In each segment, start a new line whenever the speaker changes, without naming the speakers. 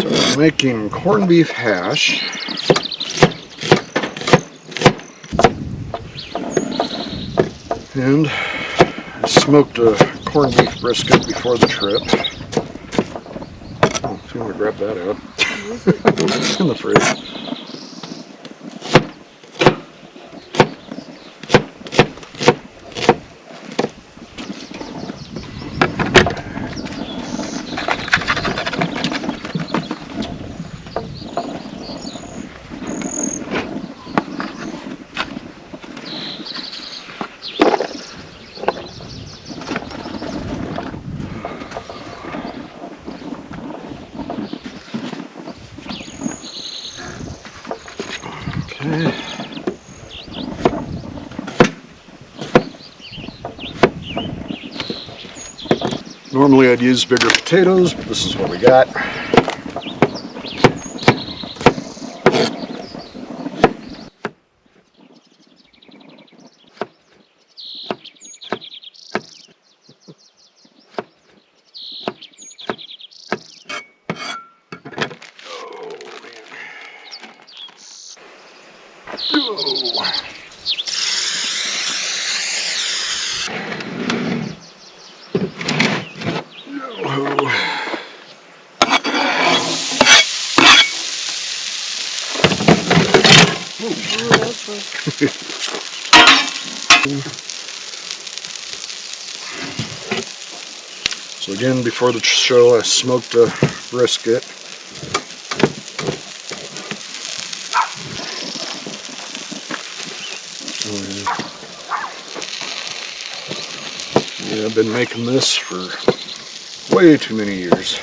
So making corned beef hash. And I smoked a corned beef brisket before the trip. Oh, if you want to grab that out. It's in the fridge. Okay. Normally I'd use bigger potatoes, but this is what we got. So again, before the show, I smoked a brisket. Yeah, I've been making this for way too many years.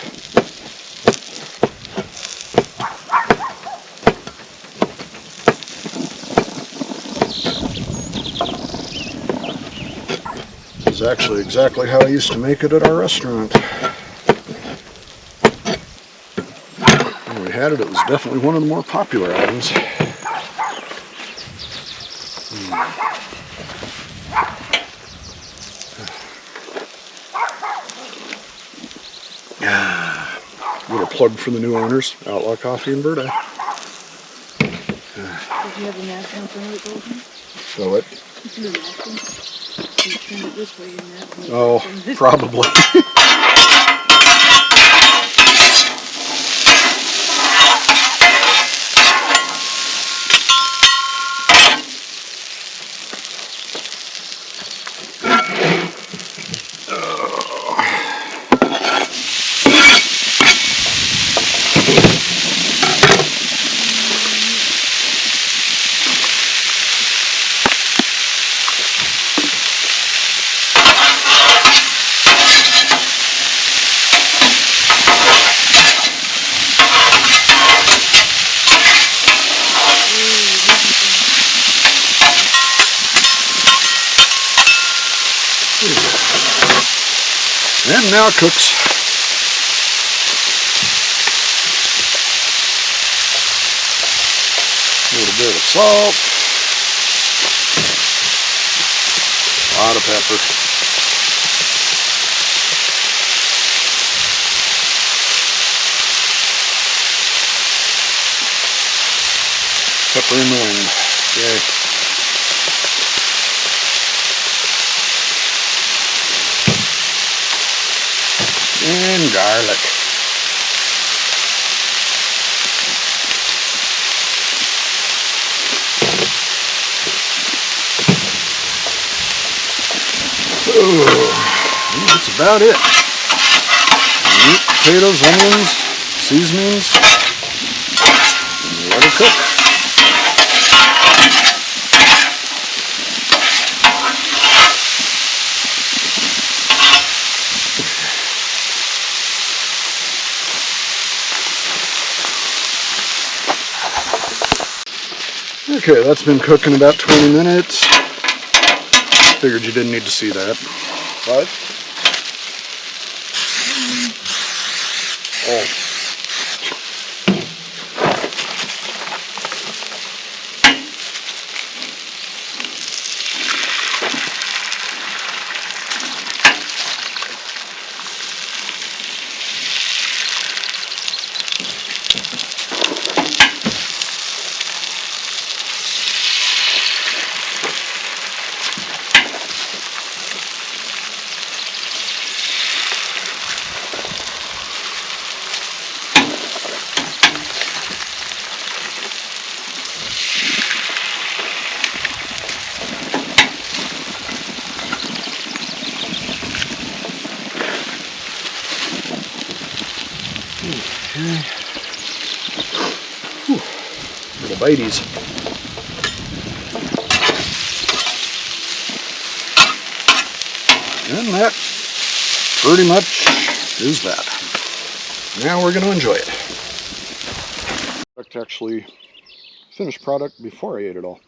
It's actually exactly how I used to make it at our restaurant. When we had it, it was definitely one of the more popular items. Little plug for the new owners, Outlaw Coffee in Birdi.
Did you have a napkin for it, Golden?
So it?
Did you have a napkin? You turn it this way and that way.
Oh, probably. And now it cooks. A little bit of salt. A lot of pepper. Pepper in the wind. Yay. And garlic. That's about it. Meat, potatoes, onions, seasonings, and let it cook. Okay, that's been cooking about 20 minutes. Figured you didn't need to see that. What? Oh. Okay. Whew. Little biteys. And that pretty much is that. Now we're going to enjoy it. Actually, finished product before I ate it all.